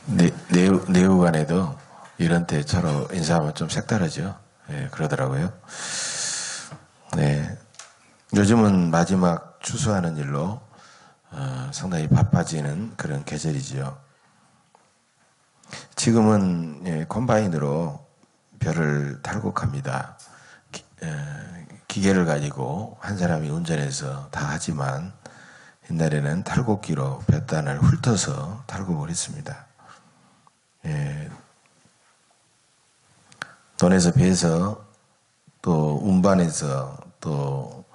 내우 간에도 이런 때 서로 인사하면 좀 색다르죠. 예, 그러더라고요. 네. 요즘은 마지막 추수하는 일로 상당히 바빠지는 그런 계절이지요. 지금은 콤바인으로 벼를 탈곡합니다. 기계를 가지고 한 사람이 운전해서 다 하지만 옛날에는 탈곡기로 볕단을 훑어서 탈곡을 했습니다. 돈에서 배서 또 운반해서 또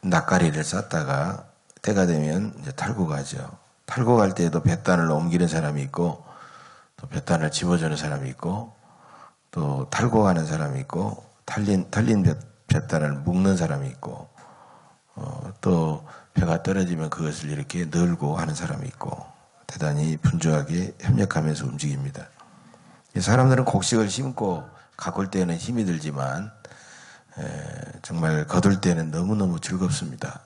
낯가리를 쌌다가 때가 되면 이제 탈곡하죠. 탈곡할 때에도 볕단을 옮기는 사람이 있고 또 볕단을 집어주는 사람이 있고 또 탈곡하는 사람이 있고 털린 볕단을 묶는 사람이 있고 또 벼가 떨어지면 그것을 이렇게 널고 하는 사람이 있고 대단히 분주하게 협력하면서 움직입니다. 사람들은 곡식을 심고 가꿀 때는 힘이 들지만 정말 거둘 때는 너무너무 즐겁습니다.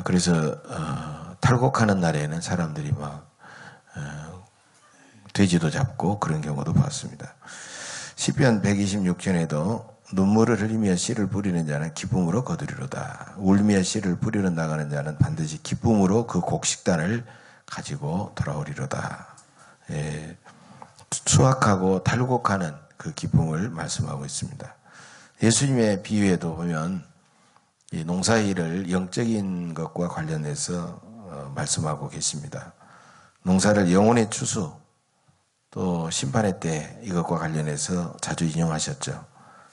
그래서 탈곡하는 날에는 사람들이 막 돼지도 잡고 그런 경우도 봤습니다. 시편 126편에도 눈물을 흘리며 씨를 뿌리는 자는 기쁨으로 거두리로다. 울며 씨를 뿌리러 나가는 자는 반드시 기쁨으로 그 곡식단을 가지고 돌아오리로다. 수확하고 탈곡하는 그 기쁨을 말씀하고 있습니다. 예수님의 비유에도 보면 이 농사일을 영적인 것과 관련해서 말씀하고 계십니다. 농사를 영혼의 추수 또 심판의 때 이것과 관련해서 자주 인용하셨죠.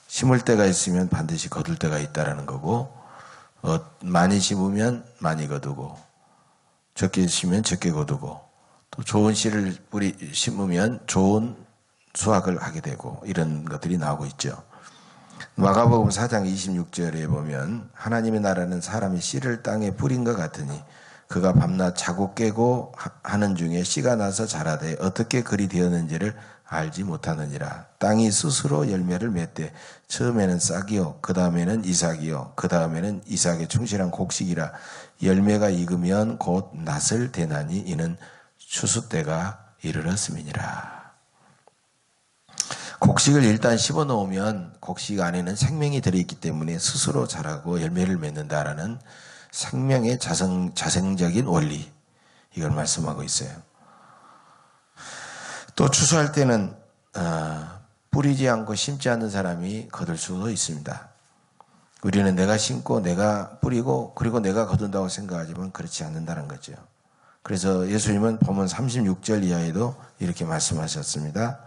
심을 때가 있으면 반드시 거둘 때가 있다라는 거고 많이 심으면 많이 거두고 적게 심으면 적게 거두고 또 좋은 씨를 심으면 좋은 수확을 하게 되고 이런 것들이 나오고 있죠. 마가복음 4장 26절에 보면 하나님의 나라는 사람이 씨를 땅에 뿌린 것 같으니 그가 밤낮 자고 깨고 하는 중에 씨가 나서 자라되 어떻게 그리 되었는지를 알지 못하느니라. 땅이 스스로 열매를 맺되 처음에는 싹이요 그 다음에는 이삭이요 그 다음에는 이삭에 충실한 곡식이라. 열매가 익으면 곧 낫을 대나니 이는 추수 때가 이르렀음이니라. 곡식을 일단 씹어 놓으면 곡식 안에는 생명이 들어있기 때문에 스스로 자라고 열매를 맺는다라는 생명의 자생적인 원리, 이걸 말씀하고 있어요. 또 추수할 때는 뿌리지 않고 심지 않는 사람이 거둘 수도 있습니다. 우리는 내가 심고 내가 뿌리고 그리고 내가 거둔다고 생각하지만 그렇지 않는다는 거죠. 그래서 예수님은 본문 36절 이하에도 이렇게 말씀하셨습니다.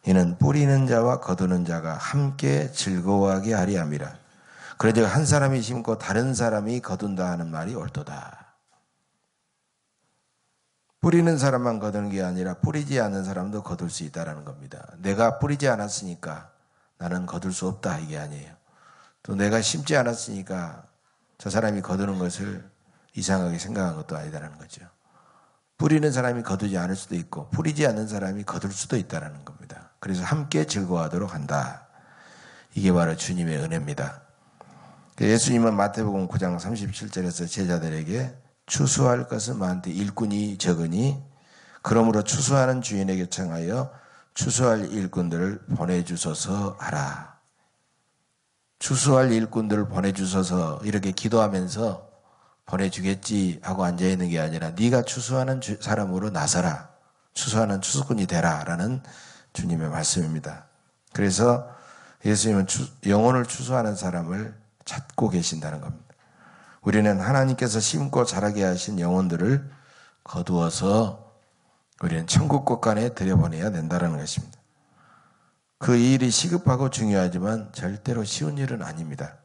이는 뿌리는 자와 거두는 자가 함께 즐거워하게 하리 함이라. 그러즉 한 사람이 심고 다른 사람이 거둔다 하는 말이 옳도다. 뿌리는 사람만 거두는 게 아니라 뿌리지 않는 사람도 거둘 수 있다는 겁니다. 내가 뿌리지 않았으니까 나는 거둘 수 없다 이게 아니에요. 또 내가 심지 않았으니까 저 사람이 거두는 것을 이상하게 생각한 것도 아니다라는 거죠. 뿌리는 사람이 거두지 않을 수도 있고 뿌리지 않는 사람이 거둘 수도 있다는 겁니다. 그래서 함께 즐거워하도록 한다. 이게 바로 주님의 은혜입니다. 예수님은 마태복음 9장 37절에서 제자들에게 추수할 것은 많되 일꾼이 적으니 그러므로 추수하는 주인에게 청하여 추수할 일꾼들을 보내주소서 하라. 추수할 일꾼들을 보내주소서 이렇게 기도하면서 보내주겠지 하고 앉아있는 게 아니라 네가 추수하는 사람으로 나서라. 추수하는 추수꾼이 되라 라는 주님의 말씀입니다. 그래서 예수님은 영혼을 추수하는 사람을 찾고 계신다는 겁니다. 우리는 하나님께서 심고 자라게 하신 영혼들을 거두어서 우리는 천국 곳간에 들여보내야 된다는 것입니다. 그 일이 시급하고 중요하지만 절대로 쉬운 일은 아닙니다.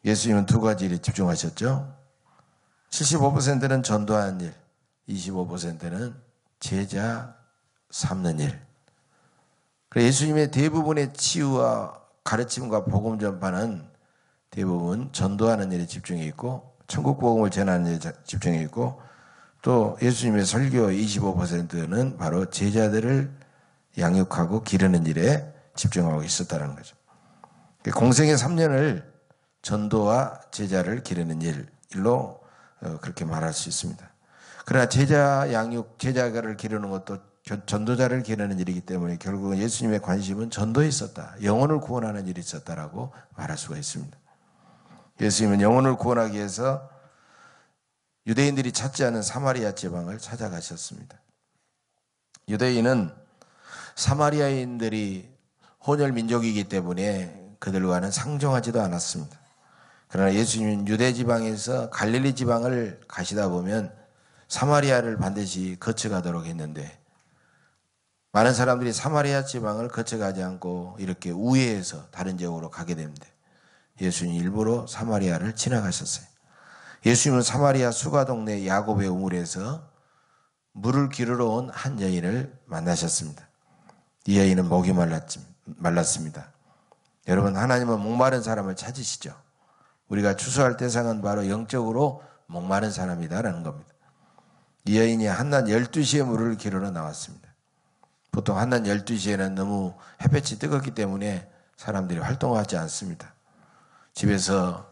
예수님은 두 가지 일에 집중하셨죠. 75%는 전도하는 일, 25%는 제자 삼는 일. 예수님의 대부분의 치유와 가르침과 복음 전파는 대부분 전도하는 일에 집중해 있고 천국 복음을 전하는 일에 집중해 있고 또 예수님의 설교 25%는 바로 제자들을 양육하고 기르는 일에 집중하고 있었다는 거죠. 공생의 3년을 전도와 제자를 기르는 일로 그렇게 말할 수 있습니다. 그러나 제자 양육, 제자를 기르는 것도 전도자를 기르는 일이기 때문에 결국은 예수님의 관심은 전도에 있었다. 영혼을 구원하는 일이 있었다라고 말할 수가 있습니다. 예수님은 영혼을 구원하기 위해서 유대인들이 찾지 않은 사마리아 지방을 찾아가셨습니다. 유대인은 사마리아인들이 혼혈 민족이기 때문에 그들과는 상종하지도 않았습니다. 그러나 예수님은 유대 지방에서 갈릴리 지방을 가시다 보면 사마리아를 반드시 거쳐가도록 했는데 많은 사람들이 사마리아 지방을 거쳐가지 않고 이렇게 우회해서 다른 지역으로 가게 됩니다. 예수님이 일부러 사마리아를 지나가셨어요. 예수님은 사마리아 수가 동네 야곱의 우물에서 물을 기르러 온 한 여인을 만나셨습니다. 이 여인은 목이 말랐습니다. 여러분, 하나님은 목마른 사람을 찾으시죠. 우리가 추수할 대상은 바로 영적으로 목마른 사람이다라는 겁니다. 이 여인이 한낮 12시에 물을 기르러 나왔습니다. 보통 한낮 12시에는 너무 햇볕이 뜨겁기 때문에 사람들이 활동하지 않습니다. 집에서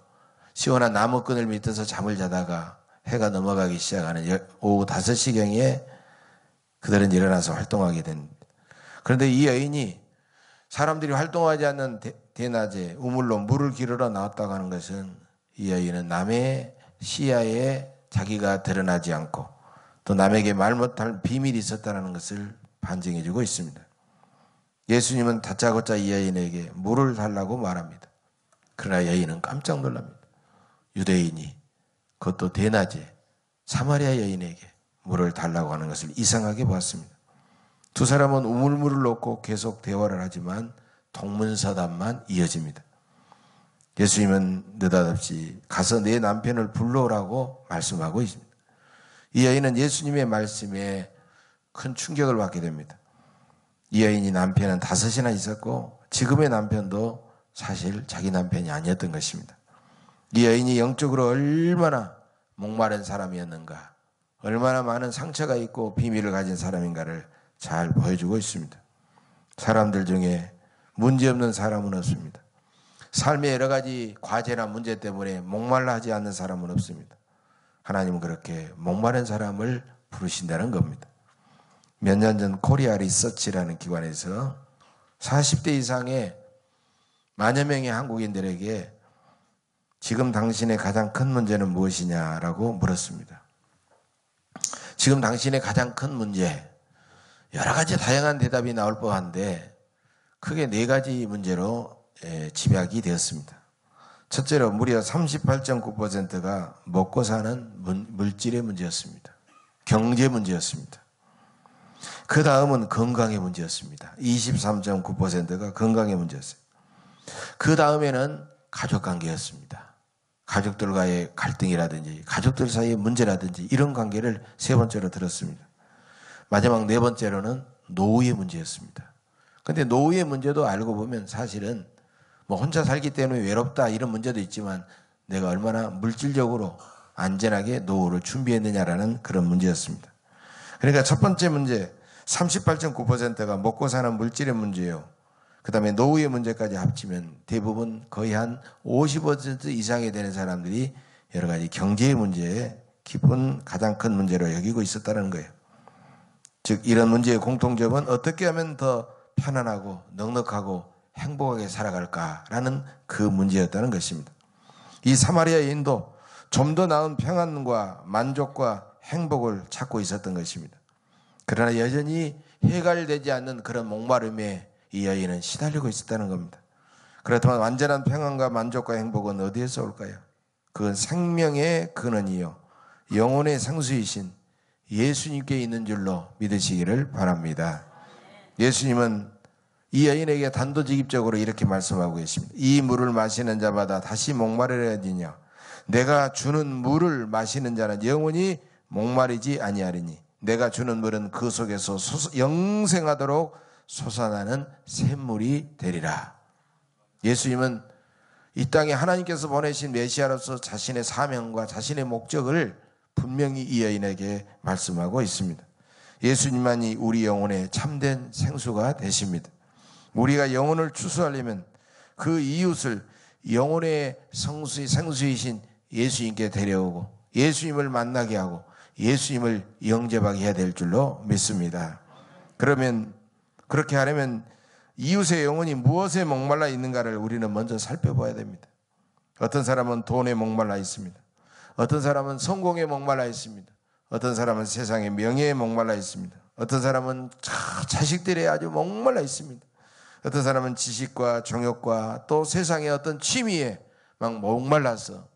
시원한 나무끈을 밑에서 잠을 자다가 해가 넘어가기 시작하는 오후 5시경에 그들은 일어나서 활동하게 됩니다. 그런데 이 여인이 사람들이 활동하지 않는 대낮에 우물로 물을 기르러 나왔다고 하는 것은 이 여인은 남의 시야에 자기가 드러나지 않고 또 남에게 말 못할 비밀이 있었다는 것을 반증해 주고 있습니다. 예수님은 다짜고짜 이 여인에게 물을 달라고 말합니다. 그러나 여인은 깜짝 놀랍니다. 유대인이 그것도 대낮에 사마리아 여인에게 물을 달라고 하는 것을 이상하게 보았습니다. 두 사람은 우물물을 놓고 계속 대화를 하지만 동문서답만 이어집니다. 예수님은 느닷없이 가서 내 남편을 불러오라고 말씀하고 있습니다. 이 여인은 예수님의 말씀에 큰 충격을 받게 됩니다. 이 여인이 남편은 5이나 있었고 지금의 남편도 사실 자기 남편이 아니었던 것입니다. 이 여인이 영적으로 얼마나 목마른 사람이었는가, 얼마나 많은 상처가 있고 비밀을 가진 사람인가를 잘 보여주고 있습니다. 사람들 중에 문제없는 사람은 없습니다. 삶의 여러 가지 과제나 문제 때문에 목말라 하지 않는 사람은 없습니다. 하나님은 그렇게 목마른 사람을 부르신다는 겁니다. 몇 년 전 코리아 리서치라는 기관에서 40대 이상의 만여 명의 한국인들에게 지금 당신의 가장 큰 문제는 무엇이냐라고 물었습니다. 지금 당신의 가장 큰 문제, 여러 가지 다양한 대답이 나올 법한데 크게 4가지 문제로 집약이 되었습니다. 첫째로 무려 38.9%가 먹고 사는 물질의 문제였습니다. 경제 문제였습니다. 그 다음은 건강의 문제였습니다. 23.9%가 건강의 문제였어요. 그 다음에는 가족관계였습니다. 가족들과의 갈등이라든지 가족들 사이의 문제라든지 이런 관계를 3번째로 들었습니다. 마지막 4번째로는 노후의 문제였습니다. 그런데 노후의 문제도 알고 보면 사실은 뭐 혼자 살기 때문에 외롭다 이런 문제도 있지만 내가 얼마나 물질적으로 안전하게 노후를 준비했느냐라는 그런 문제였습니다. 그러니까 첫 번째 문제 38.9%가 먹고 사는 물질의 문제예요. 그 다음에 노후의 문제까지 합치면 대부분 거의 한 50% 이상이 되는 사람들이 여러 가지 경제의 문제에 깊은 가장 큰 문제로 여기고 있었다는 거예요. 즉 이런 문제의 공통점은 어떻게 하면 더 편안하고 넉넉하고 행복하게 살아갈까라는 그 문제였다는 것입니다. 이 사마리아 여인도 좀 더 나은 평안과 만족과 행복을 찾고 있었던 것입니다. 그러나 여전히 해결되지 않는 그런 목마름에 이 여인은 시달리고 있었다는 겁니다. 그렇다면 완전한 평안과 만족과 행복은 어디에서 올까요? 그건 생명의 근원이요 영혼의 생수이신 예수님께 있는 줄로 믿으시기를 바랍니다. 예수님은 이 여인에게 단도직입적으로 이렇게 말씀하고 계십니다. 이 물을 마시는 자마다 다시 목마르려니냐 내가 주는 물을 마시는 자는 영원히 목마르지 아니하리니 내가 주는 물은 그 속에서 영생하도록 솟아나는 샘물이 되리라. 예수님은 이 땅에 하나님께서 보내신 메시아로서 자신의 사명과 자신의 목적을 분명히 이 여인에게 말씀하고 있습니다. 예수님만이 우리 영혼의 참된 생수가 되십니다. 우리가 영혼을 추수하려면 그 이웃을 영혼의 생수이신 예수님께 데려오고 예수님을 만나게 하고 예수님을 영접하게 해야 될 줄로 믿습니다. 그러면 그렇게 하려면 이웃의 영혼이 무엇에 목말라 있는가를 우리는 먼저 살펴봐야 됩니다. 어떤 사람은 돈에 목말라 있습니다. 어떤 사람은 성공에 목말라 있습니다. 어떤 사람은 세상의 명예에 목말라 있습니다. 어떤 사람은 자식들에 아주 목말라 있습니다. 어떤 사람은 지식과 정욕과 또 세상의 어떤 취미에 막 목말라서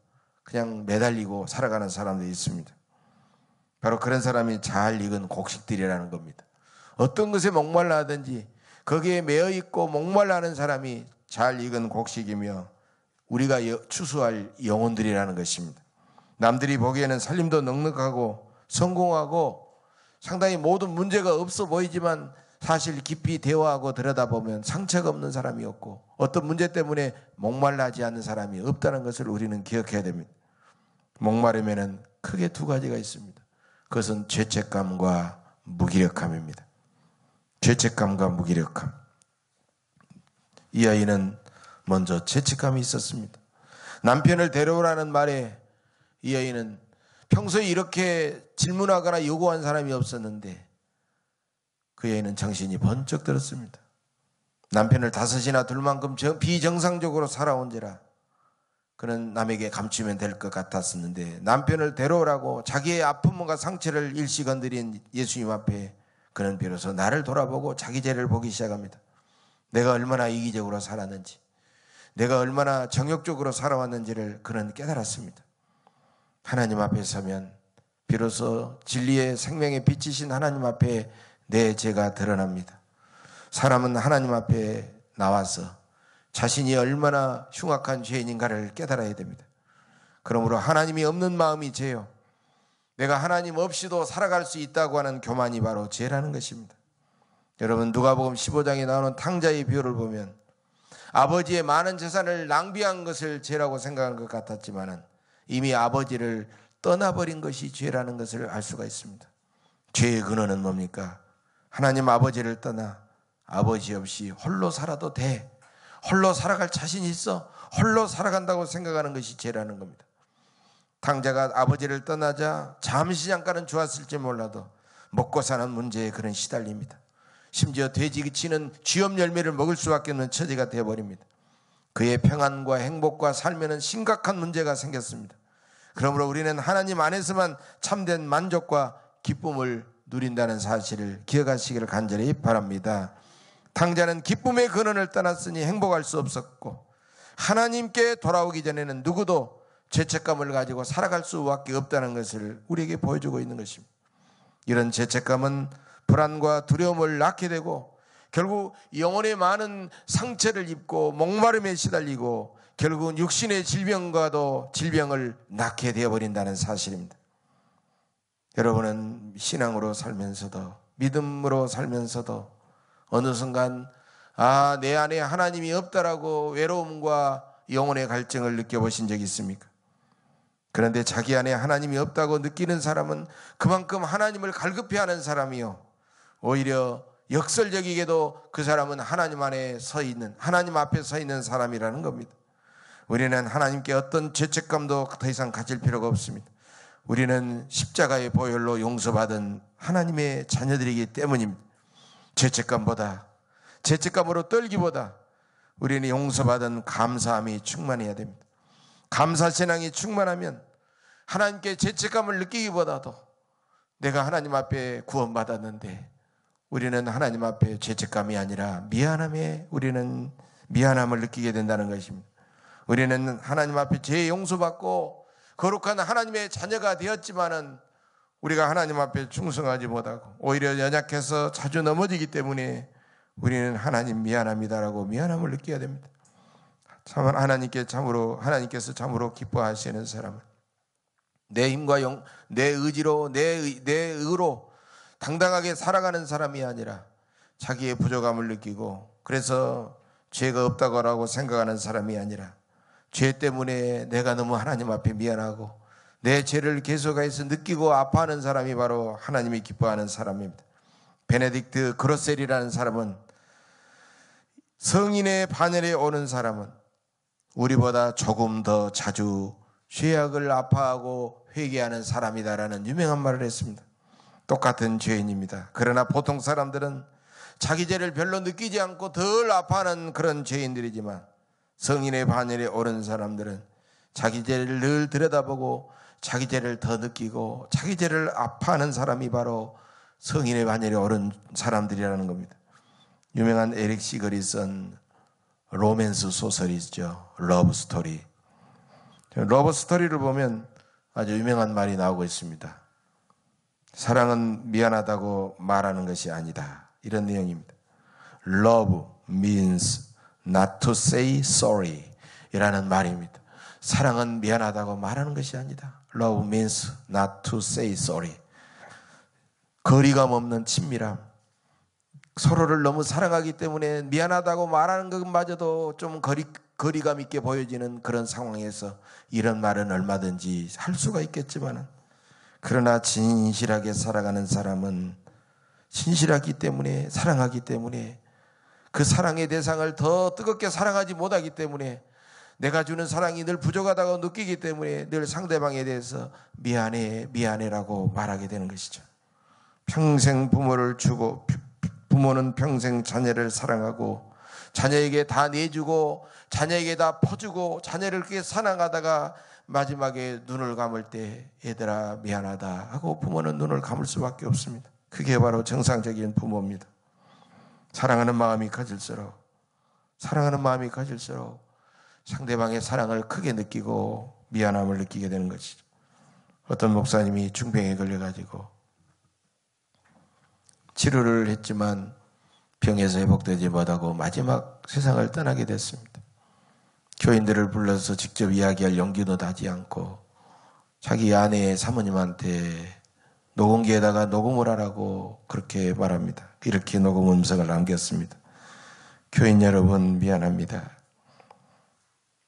그냥 매달리고 살아가는 사람도 있습니다. 바로 그런 사람이 잘 익은 곡식들이라는 겁니다. 어떤 것에 목말라 하든지 거기에 매여 있고 목말라 하는 사람이 잘 익은 곡식이며 우리가 추수할 영혼들이라는 것입니다. 남들이 보기에는 살림도 넉넉하고 성공하고 상당히 모든 문제가 없어 보이지만 사실 깊이 대화하고 들여다보면 상처가 없는 사람이 없고 어떤 문제 때문에 목말라하지 않는 사람이 없다는 것을 우리는 기억해야 됩니다. 목마르면은 크게 두 가지가 있습니다. 그것은 죄책감과 무기력함입니다. 죄책감과 무기력함. 이 아이는 먼저 죄책감이 있었습니다. 남편을 데려오라는 말에 이 아이는 평소에 이렇게 질문하거나 요구한 사람이 없었는데 그 애는 정신이 번쩍 들었습니다. 남편을 다섯이나 둘 만큼 비정상적으로 살아온지라 그는 남에게 감추면 될 것 같았었는데 남편을 데려오라고 자기의 아픔과 상처를 일시 건드린 예수님 앞에 그는 비로소 나를 돌아보고 자기 죄를 보기 시작합니다. 내가 얼마나 이기적으로 살았는지, 내가 얼마나 정욕적으로 살아왔는지를 그는 깨달았습니다. 하나님 앞에 서면 비로소 진리의 생명의 빛이신 하나님 앞에 내 죄가 드러납니다. 사람은 하나님 앞에 나와서 자신이 얼마나 흉악한 죄인인가를 깨달아야 됩니다. 그러므로 하나님이 없는 마음이 죄요, 내가 하나님 없이도 살아갈 수 있다고 하는 교만이 바로 죄라는 것입니다. 여러분, 누가복음 15장에 나오는 탕자의 비유를 보면 아버지의 많은 재산을 낭비한 것을 죄라고 생각한 것 같았지만 이미 아버지를 떠나버린 것이 죄라는 것을 알 수가 있습니다. 죄의 근원은 뭡니까? 하나님 아버지를 떠나 아버지 없이 홀로 살아도 돼, 홀로 살아갈 자신이 있어, 홀로 살아간다고 생각하는 것이 죄라는 겁니다. 탕자가 아버지를 떠나자 잠시 잠깐은 좋았을지 몰라도 먹고 사는 문제에 그는 시달립니다. 심지어 돼지치는 쥐염 열매를 먹을 수밖에 없는 처지가 되어버립니다. 그의 평안과 행복과 삶에는 심각한 문제가 생겼습니다. 그러므로 우리는 하나님 안에서만 참된 만족과 기쁨을 누린다는 사실을 기억하시기를 간절히 바랍니다. 탕자는 기쁨의 근원을 떠났으니 행복할 수 없었고 하나님께 돌아오기 전에는 누구도 죄책감을 가지고 살아갈 수밖에 없다는 것을 우리에게 보여주고 있는 것입니다. 이런 죄책감은 불안과 두려움을 낳게 되고 결국 영혼에 많은 상처를 입고 목마름에 시달리고 결국은 육신의 질병과도 질병을 낳게 되어버린다는 사실입니다. 여러분은 신앙으로 살면서도 믿음으로 살면서도 어느 순간 내 안에 하나님이 없다라고 외로움과 영혼의 갈증을 느껴보신 적이 있습니까? 그런데 자기 안에 하나님이 없다고 느끼는 사람은 그만큼 하나님을 갈급해하는 사람이요, 오히려 역설적이게도 그 사람은 하나님 안에 서 있는, 하나님 앞에 서 있는 사람이라는 겁니다. 우리는 하나님께 어떤 죄책감도 더 이상 가질 필요가 없습니다. 우리는 십자가의 보혈로 용서받은 하나님의 자녀들이기 때문입니다. 죄책감으로 떨기보다 우리는 용서받은 감사함이 충만해야 됩니다. 감사신앙이 충만하면 하나님께 죄책감을 느끼기보다도 내가 하나님 앞에 구원받았는데 우리는 하나님 앞에 죄책감이 아니라 우리는 미안함을 느끼게 된다는 것입니다. 우리는 하나님 앞에 죄 용서받고 거룩한 하나님의 자녀가 되었지만은 우리가 하나님 앞에 충성하지 못하고 오히려 연약해서 자주 넘어지기 때문에 우리는 하나님 미안합니다라고 미안함을 느껴야 됩니다. 하나님께서 참으로 기뻐하시는 사람은 내 힘과 내 의지로 내 의로 당당하게 살아가는 사람이 아니라 자기의 부족함을 느끼고 그래서 죄가 없다고 생각하는 사람이 아니라 죄 때문에 내가 너무 하나님 앞에 미안하고 내 죄를 계속해서 느끼고 아파하는 사람이 바로 하나님이 기뻐하는 사람입니다. 베네딕트 그로셀이라는 사람은 성인의 반열에 오는 사람은 우리보다 조금 더 자주 죄악을 아파하고 회개하는 사람이다라는 유명한 말을 했습니다. 똑같은 죄인입니다. 그러나 보통 사람들은 자기 죄를 별로 느끼지 않고 덜 아파하는 그런 죄인들이지만, 성인의 반열에 오른 사람들은 자기 죄를 늘 들여다보고 자기 죄를 더 느끼고 자기 죄를 아파하는 사람이 바로 성인의 반열에 오른 사람들이라는 겁니다. 유명한 에릭 시걸이 쓴 로맨스 소설이 있죠. 러브 스토리. 러브 스토리를 보면 아주 유명한 말이 나오고 있습니다. 사랑은 미안하다고 말하는 것이 아니다. 이런 내용입니다. Love means not to say sorry 이라는 말입니다. 사랑은 미안하다고 말하는 것이 아니다. Love means not to say sorry. 거리감 없는 친밀함. 서로를 너무 사랑하기 때문에 미안하다고 말하는 것마저도 좀 거리감 있게 보여지는 그런 상황에서 이런 말은 얼마든지 할 수가 있겠지만, 그러나 진실하게 살아가는 사람은 진실하기 때문에, 사랑하기 때문에, 그 사랑의 대상을 더 뜨겁게 사랑하지 못하기 때문에, 내가 주는 사랑이 늘 부족하다고 느끼기 때문에 늘 상대방에 대해서 미안해라고 말하게 되는 것이죠. 평생 부모를 주고, 부모는 평생 자녀를 사랑하고 자녀에게 다 내주고 자녀에게 다 퍼주고 자녀를 그렇게 사랑하다가 마지막에 눈을 감을 때 얘들아 미안하다 하고 부모는 눈을 감을 수밖에 없습니다. 그게 바로 정상적인 부모입니다. 사랑하는 마음이 커질수록 상대방의 사랑을 크게 느끼고 미안함을 느끼게 되는 것이죠. 어떤 목사님이 중병에 걸려가지고 치료를 했지만 병에서 회복되지 못하고 마지막 세상을 떠나게 됐습니다. 교인들을 불러서 직접 이야기할 용기도 나지 않고 자기 아내의 사모님한테 녹음기에다가 녹음을 하라고 그렇게 말합니다. 이렇게 녹음 음성을 남겼습니다. 교인 여러분 미안합니다.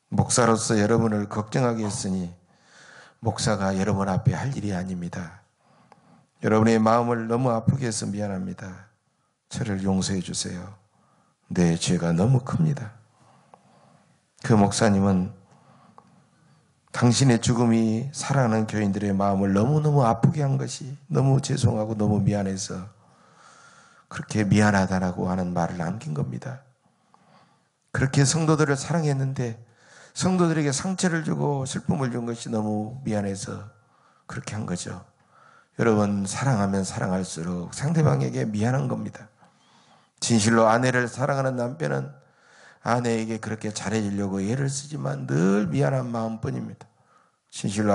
목사로서 여러분을 걱정하게 했으니 목사가 여러분 앞에 할 일이 아닙니다. 여러분의 마음을 너무 아프게 해서 미안합니다. 저를 용서해 주세요. 내 죄가 너무 큽니다. 그 목사님은 당신의 죽음이 사랑하는 교인들의 마음을 너무너무 아프게 한 것이 너무 죄송하고 너무 미안해서 그렇게 미안하다라고 하는 말을 남긴 겁니다. 그렇게 성도들을 사랑했는데 성도들에게 상처를 주고 슬픔을 준 것이 너무 미안해서 그렇게 한 거죠. 여러분, 사랑하면 사랑할수록 상대방에게 미안한 겁니다. 진실로 아내를 사랑하는 남편은 아내에게 그렇게 잘해주려고 애를 쓰지만 늘 미안한 마음뿐입니다. 진실로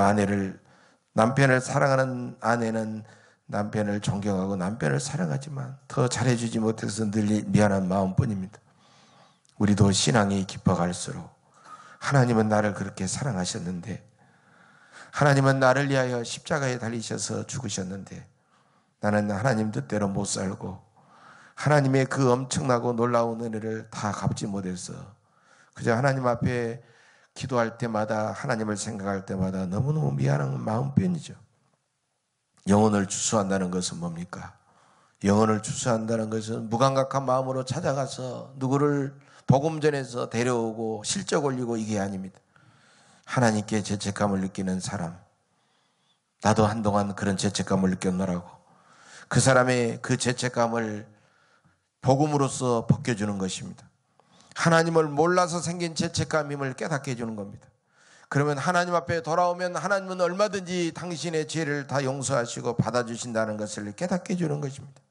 남편을 사랑하는 아내는 남편을 존경하고 남편을 사랑하지만 더 잘해주지 못해서 늘 미안한 마음뿐입니다. 우리도 신앙이 깊어갈수록 하나님은 나를 그렇게 사랑하셨는데, 하나님은 나를 위하여 십자가에 달리셔서 죽으셨는데 나는 하나님 뜻대로 못 살고 하나님의 그 엄청나고 놀라운 은혜를 다 갚지 못해서 그저 하나님 앞에 기도할 때마다 하나님을 생각할 때마다 너무너무 미안한 마음뿐이죠. 영혼을 추수한다는 것은 뭡니까? 영혼을 추수한다는 것은 무감각한 마음으로 찾아가서 누구를 복음 전해서 데려오고 실적 올리고 이게 아닙니다. 하나님께 죄책감을 느끼는 사람, 나도 한동안 그런 죄책감을 느꼈노라고 그 사람의 그 죄책감을 복음으로써 벗겨주는 것입니다. 하나님을 몰라서 생긴 죄책감임을 깨닫게 해주는 겁니다. 그러면 하나님 앞에 돌아오면 하나님은 얼마든지 당신의 죄를 다 용서하시고 받아주신다는 것을 깨닫게 해주는 것입니다.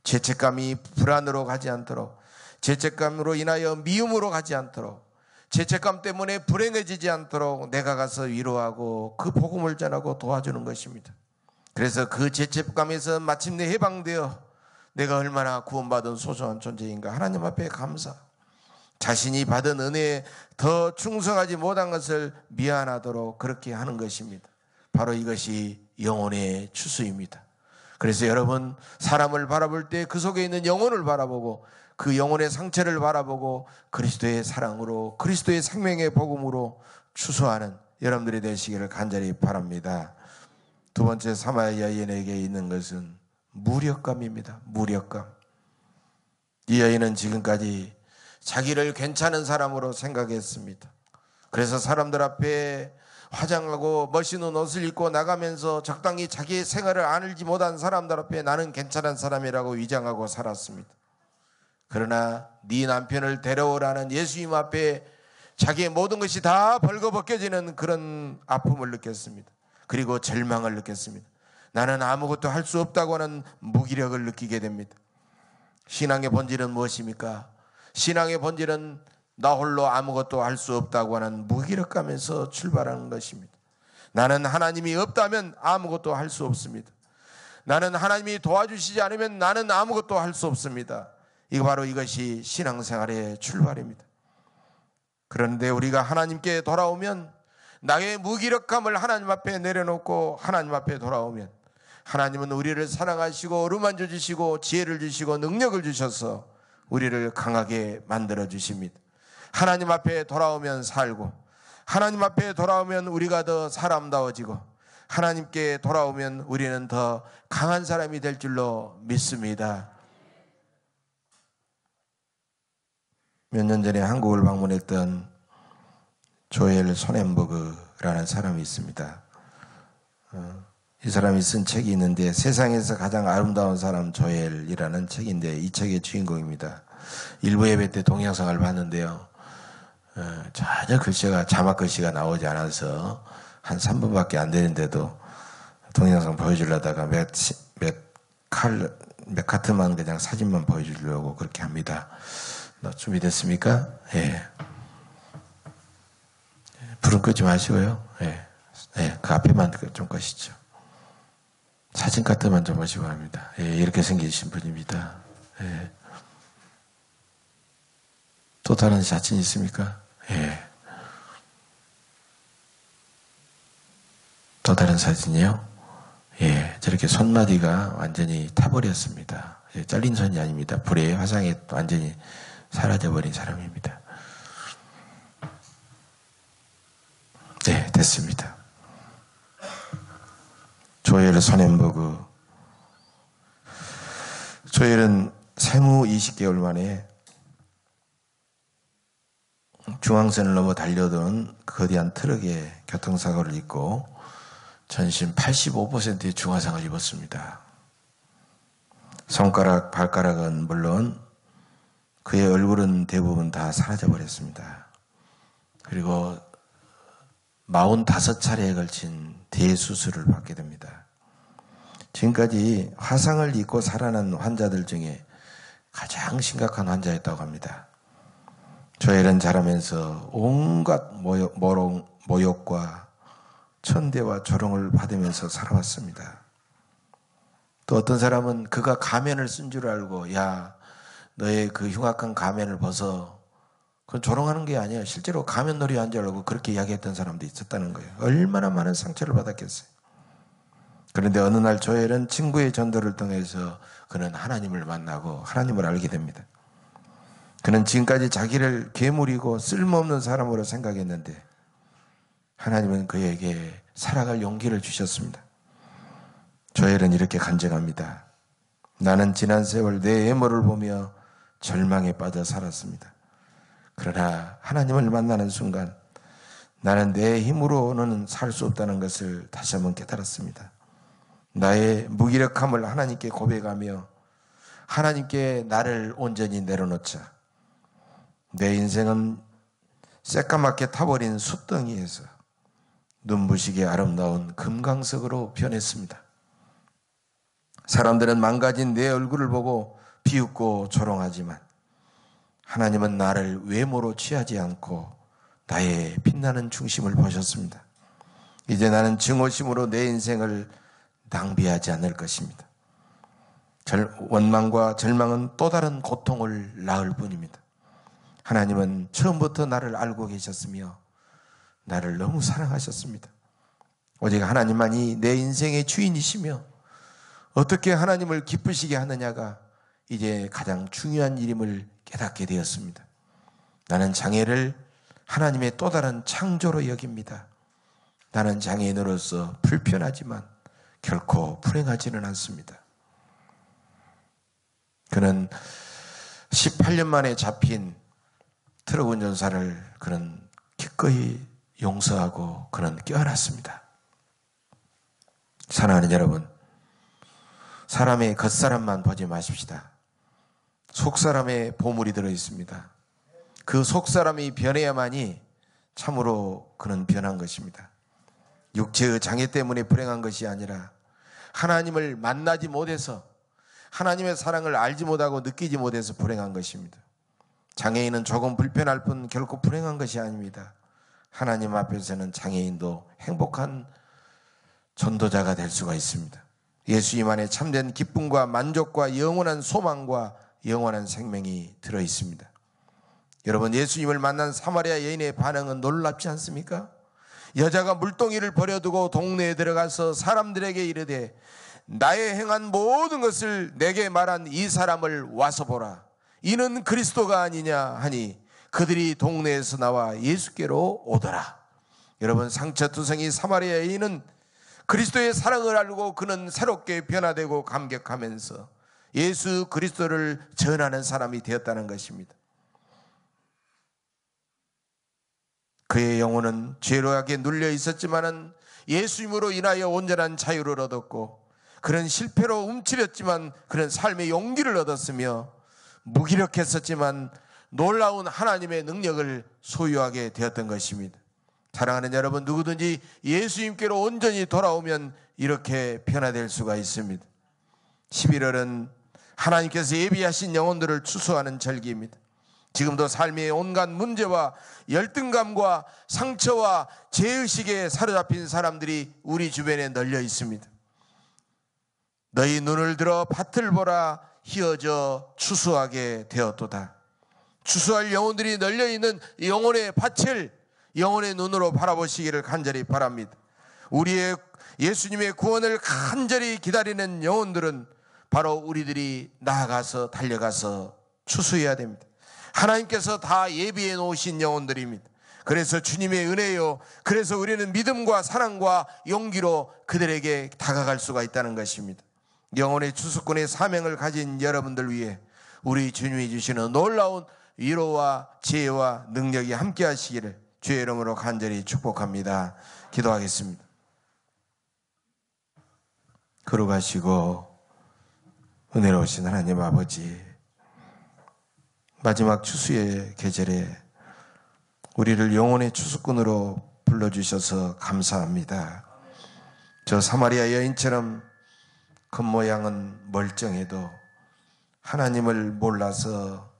죄책감이 불안으로 가지 않도록, 죄책감으로 인하여 미움으로 가지 않도록, 죄책감 때문에 불행해지지 않도록 내가 가서 위로하고 그 복음을 전하고 도와주는 것입니다. 그래서 그 죄책감에서 마침내 해방되어 내가 얼마나 구원받은 소중한 존재인가 하나님 앞에 감사, 자신이 받은 은혜에 더 충성하지 못한 것을 미안하도록 그렇게 하는 것입니다. 바로 이것이 영혼의 추수입니다. 그래서 여러분, 사람을 바라볼 때 그 속에 있는 영혼을 바라보고 그 영혼의 상처를 바라보고 그리스도의 사랑으로, 그리스도의 생명의 복음으로 추수하는 여러분들이 되시기를 간절히 바랍니다. 두 번째, 사마리아 여인에게 있는 것은 무력감입니다. 무력감. 이 여인은 지금까지 자기를 괜찮은 사람으로 생각했습니다. 그래서 사람들 앞에 화장하고 멋있는 옷을 입고 나가면서 적당히 자기의 생활을 알지 못한 사람들 앞에 나는 괜찮은 사람이라고 위장하고 살았습니다. 그러나 네 남편을 데려오라는 예수님 앞에 자기의 모든 것이 다 벌거벗겨지는 그런 아픔을 느꼈습니다. 그리고 절망을 느꼈습니다. 나는 아무것도 할 수 없다고 하는 무기력을 느끼게 됩니다. 신앙의 본질은 무엇입니까? 신앙의 본질은 나 홀로 아무것도 할 수 없다고 하는 무기력감에서 출발하는 것입니다. 나는 하나님이 없다면 아무것도 할 수 없습니다. 나는 하나님이 도와주시지 않으면 나는 아무것도 할 수 없습니다. 이것이 신앙생활의 출발입니다. 그런데 우리가 하나님께 돌아오면, 나의 무기력감을 하나님 앞에 내려놓고 하나님 앞에 돌아오면, 하나님은 우리를 사랑하시고 어루만져 주시고 지혜를 주시고 능력을 주셔서 우리를 강하게 만들어 주십니다. 하나님 앞에 돌아오면 살고, 하나님 앞에 돌아오면 우리가 더 사람다워지고, 하나님께 돌아오면 우리는 더 강한 사람이 될 줄로 믿습니다. 몇 년 전에 한국을 방문했던 조엘 소넨버그라는 사람이 있습니다. 이 사람이 쓴 책이 있는데, 세상에서 가장 아름다운 사람 조엘이라는 책인데, 이 책의 주인공입니다. 일부 예배 때 동영상을 봤는데요, 전혀 글씨가, 자막 글씨가 나오지 않아서 한 3분밖에 안 되는데도 동영상 보여주려다가 몇 카트만 그냥 사진만 보여주려고 그렇게 합니다. 준비됐습니까? 예. 불은 끄지 마시고요. 예. 예. 그 앞에만 좀 꺼시죠. 사진 카트만 좀 보시고 합니다. 예. 이렇게 생기신 분입니다. 예. 또 다른 사진 있습니까? 예. 또 다른 사진이요? 예. 저렇게 손마디가 완전히 타버렸습니다. 예. 잘린 손이 아닙니다. 불에 화상에 완전히 사라져버린 사람입니다. 네, 됐습니다. 조엘 소넨버그. 조엘은 생후 20개월 만에 중앙선을 넘어 달려든 거대한 트럭에 교통사고를 입고 전신 85%의 중화상을 입었습니다. 손가락, 발가락은 물론 그의 얼굴은 대부분 다 사라져버렸습니다. 그리고 45차례에 걸친 대수술을 받게 됩니다. 지금까지 화상을 입고 살아난 환자들 중에 가장 심각한 환자였다고 합니다. 조엘은 자라면서 온갖 모욕과 천대와 조롱을 받으면서 살아왔습니다. 또 어떤 사람은 그가 가면을 쓴 줄 알고, 야, 너의 그 흉악한 가면을 벗어. 그건 조롱하는 게 아니에요. 실제로 가면놀이 한 줄 알고 그렇게 이야기했던 사람도 있었다는 거예요. 얼마나 많은 상처를 받았겠어요. 그런데 어느 날 조엘은 친구의 전도를 통해서 그는 하나님을 만나고 하나님을 알게 됩니다. 그는 지금까지 자기를 괴물이고 쓸모없는 사람으로 생각했는데 하나님은 그에게 살아갈 용기를 주셨습니다. 조엘은 이렇게 간증합니다. 나는 지난 세월 내 애모를 보며 절망에 빠져 살았습니다. 그러나 하나님을 만나는 순간 나는 내 힘으로는 살 수 없다는 것을 다시 한번 깨달았습니다. 나의 무기력함을 하나님께 고백하며 하나님께 나를 온전히 내려놓자. 내 인생은 새까맣게 타버린 숯덩이에서 눈부시게 아름다운 금강석으로 변했습니다. 사람들은 망가진 내 얼굴을 보고 비웃고 조롱하지만 하나님은 나를 외모로 취하지 않고 나의 빛나는 중심을 보셨습니다. 이제 나는 증오심으로 내 인생을 낭비하지 않을 것입니다. 원망과 절망은 또 다른 고통을 낳을 뿐입니다. 하나님은 처음부터 나를 알고 계셨으며 나를 너무 사랑하셨습니다. 오직 하나님만이 내 인생의 주인이시며 어떻게 하나님을 기쁘시게 하느냐가 이제 가장 중요한 일임을 깨닫게 되었습니다. 나는 장애를 하나님의 또 다른 창조로 여깁니다. 나는 장애인으로서 불편하지만 결코 불행하지는 않습니다. 그는 18년 만에 잡힌 트럭 운전사를 그는 기꺼이 용서하고 그는 깨어났습니다. 사랑하는 여러분, 사람의 겉사람만 보지 마십시다. 속사람의 보물이 들어있습니다. 그 속사람이 변해야만이 참으로 그는 변한 것입니다. 육체의 장애 때문에 불행한 것이 아니라 하나님을 만나지 못해서, 하나님의 사랑을 알지 못하고 느끼지 못해서 불행한 것입니다. 장애인은 조금 불편할 뿐 결코 불행한 것이 아닙니다. 하나님 앞에서는 장애인도 행복한 전도자가 될 수가 있습니다. 예수님 안에 참된 기쁨과 만족과 영원한 소망과 영원한 생명이 들어있습니다. 여러분, 예수님을 만난 사마리아 여인의 반응은 놀랍지 않습니까? 여자가 물동이를 버려두고 동네에 들어가서 사람들에게 이르되 나의 행한 모든 것을 내게 말한 이 사람을 와서 보라. 이는 그리스도가 아니냐 하니 그들이 동네에서 나와 예수께로 오더라. 여러분, 상처투성이 사마리아 여인은 그리스도의 사랑을 알고 그는 새롭게 변화되고 감격하면서 예수 그리스도를 전하는 사람이 되었다는 것입니다. 그의 영혼은 죄로하게 눌려 있었지만은 예수님으로 인하여 온전한 자유를 얻었고, 그는 실패로 움츠렸지만 그는 삶의 용기를 얻었으며, 무기력했었지만 놀라운 하나님의 능력을 소유하게 되었던 것입니다. 사랑하는 여러분, 누구든지 예수님께로 온전히 돌아오면 이렇게 변화될 수가 있습니다. 11월은 하나님께서 예비하신 영혼들을 추수하는 절기입니다. 지금도 삶의 온갖 문제와 열등감과 상처와 죄의식에 사로잡힌 사람들이 우리 주변에 널려 있습니다. 너희 눈을 들어 밭을 보라. 희어져 추수하게 되었도다. 추수할 영혼들이 널려있는 영혼의 밭을 영혼의 눈으로 바라보시기를 간절히 바랍니다. 우리의 예수님의 구원을 간절히 기다리는 영혼들은 바로 우리들이 나아가서 달려가서 추수해야 됩니다. 하나님께서 다 예비해 놓으신 영혼들입니다. 그래서 주님의 은혜요, 그래서 우리는 믿음과 사랑과 용기로 그들에게 다가갈 수가 있다는 것입니다. 영혼의 추수꾼의 사명을 가진 여러분들 위해 우리 주님이 주시는 놀라운 위로와 지혜와 능력이 함께 하시기를 주의 이름으로 간절히 축복합니다. 기도하겠습니다. 걸어가시고 은혜로우신 하나님 아버지, 마지막 추수의 계절에 우리를 영혼의 추수꾼으로 불러주셔서 감사합니다. 저 사마리아 여인처럼 겉모양은 멀쩡해도 하나님을 몰라서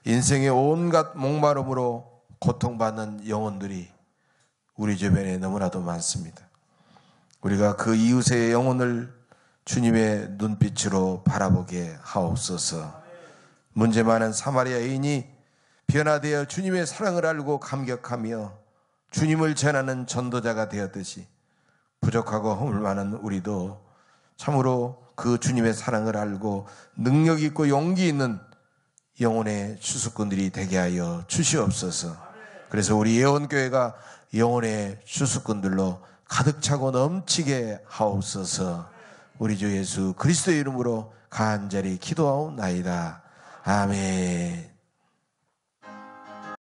인생의 온갖 목마름으로 고통받는 영혼들이 우리 주변에 너무나도 많습니다. 우리가 그 이웃의 영혼을 주님의 눈빛으로 바라보게 하옵소서. 문제 많은 사마리아 여인이 변화되어 주님의 사랑을 알고 감격하며 주님을 전하는 전도자가 되었듯이 부족하고 허물 많은 우리도 참으로 그 주님의 사랑을 알고 능력 있고 용기 있는 영혼의 추수꾼들이 되게 하여 주시옵소서. 그래서 우리 예원교회가 영혼의 추수꾼들로 가득 차고 넘치게 하옵소서. 우리 주 예수 그리스도의 이름으로 간절히 기도하옵나이다. 아멘.